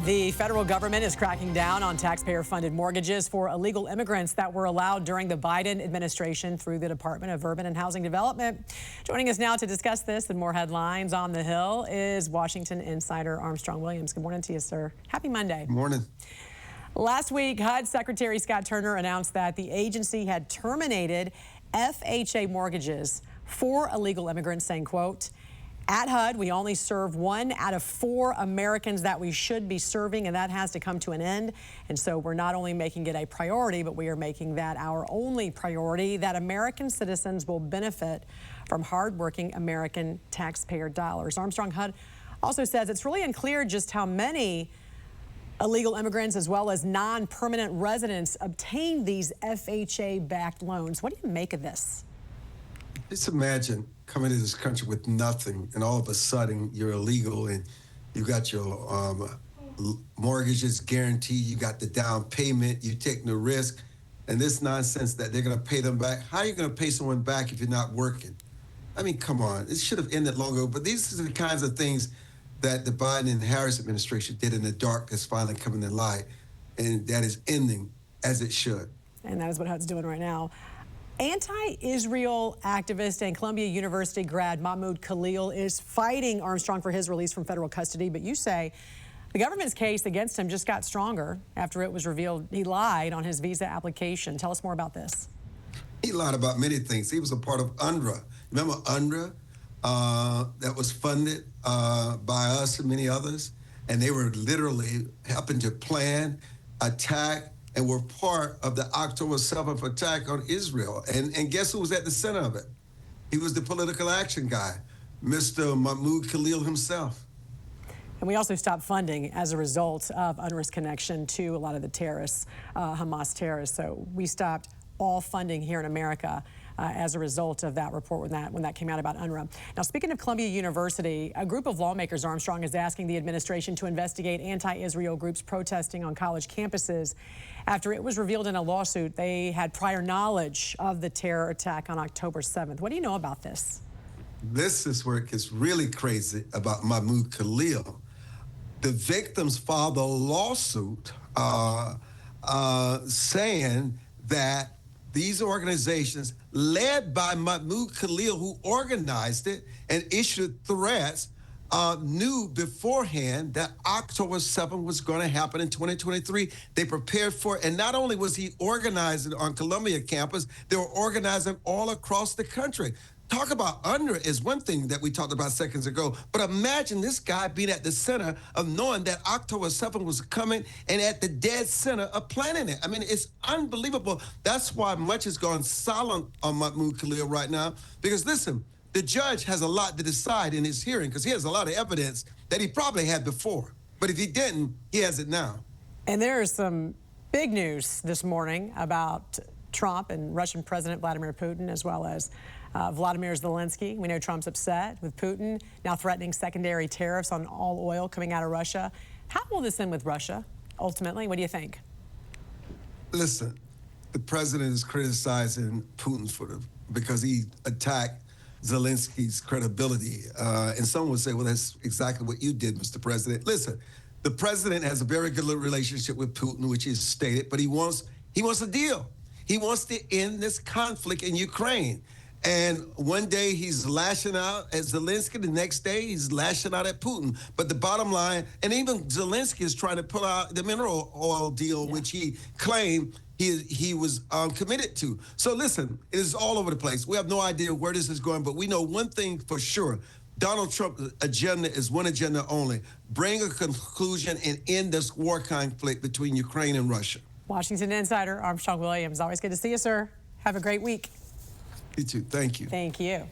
The federal government is cracking down on taxpayer-funded mortgages for illegal immigrants that were allowed during the Biden administration through the Department of Urban and Housing Development. Joining us now to discuss this and more headlines on the Hill is Washington insider Armstrong Williams. Good morning to you, sir. Happy Monday. Good morning. Last week, HUD Secretary Scott Turner announced that the agency had terminated FHA mortgages for illegal immigrants, saying, quote, "At HUD, we only serve 1 out of 4 Americans that we should be serving, and that has to come to an end. And so we're not only making it a priority, but we are making that our only priority, that American citizens will benefit from hardworking American taxpayer dollars." Armstrong, HUD also says it's really unclear just how many illegal immigrants as well as non-permanent residents obtain these FHA-backed loans. What do you make of this? Just imagine coming to this country with nothing, and all of a sudden you're illegal, and you got your mortgages guaranteed, you got the down payment, you take the risk, and this nonsense that they're going to pay them back. How are you going to pay someone back if you're not working? I mean, come on. It should have ended long ago, but these are the kinds of things that the Biden and Harris administration did in the dark that's finally coming to light, and that is ending as it should. And that is what HUD's doing right now. Anti-Israel activist and Columbia University grad Mahmoud Khalil is fighting Armstrong for his release from federal custody, but you say the government's case against him just got stronger after it was revealed he lied on his visa application. Tell us more about this. He lied about many things. He was a part of UNRWA. Remember UNRWA? That was funded by us and many others, and they were literally helping to plan, attack, and were part of the October 7th attack on Israel. And guess who was at the center of it? He was the political action guy, Mr. Mahmoud Khalil himself. And we also stopped funding as a result of UNRWA's connection to a lot of the terrorists, Hamas terrorists. So we stopped all funding here in America as a result of that report when that came out about UNRWA. Now, speaking of Columbia University, a group of lawmakers, Armstrong, is asking the administration to investigate anti-Israel groups protesting on college campuses after it was revealed in a lawsuit they had prior knowledge of the terror attack on October 7th. What do you know about this? This is where it gets really crazy about Mahmoud Khalil. The victims filed a lawsuit saying that these organizations, led by Mahmoud Khalil, who organized it and issued threats, knew beforehand that October 7th was going to happen in 2023. They prepared for it. And not only was he organizing on Columbia campus, they were organizing all across the country. Talk about UNRWA is one thing that we talked about seconds ago, but imagine this guy being at the center of knowing that October 7th was coming and at the dead center of planning it. I mean, it's unbelievable. That's why much has gone silent on Mahmoud Khalil right now, because listen, the judge has a lot to decide in his hearing because he has a lot of evidence that he probably had before. But if he didn't, he has it now. And there is some big news this morning about Trump and Russian President Vladimir Putin, as well as Vladimir Zelensky. We know Trump's upset with Putin, now threatening secondary tariffs on all oil coming out of Russia. How will this end with Russia, ultimately? What do you think? Listen, the president is criticizing Putin because he attacked Zelensky's credibility. And some would say, well, that's exactly what you did, Mr. President. Listen, the president has a very good relationship with Putin, which is stated, but he wants a deal. He wants to end this conflict in Ukraine. And one day he's lashing out at Zelensky, the next day he's lashing out at Putin. But the bottom line, and even Zelensky is trying to pull out the mineral oil deal, which he claimed he was committed to. So listen, it is all over the place. We have no idea where this is going, but we know one thing for sure. Donald Trump's agenda is one agenda only: bring a conclusion and end this war conflict between Ukraine and Russia. Washington insider Armstrong Williams, always good to see you, sir. Have a great week. You too. Thank you. Thank you.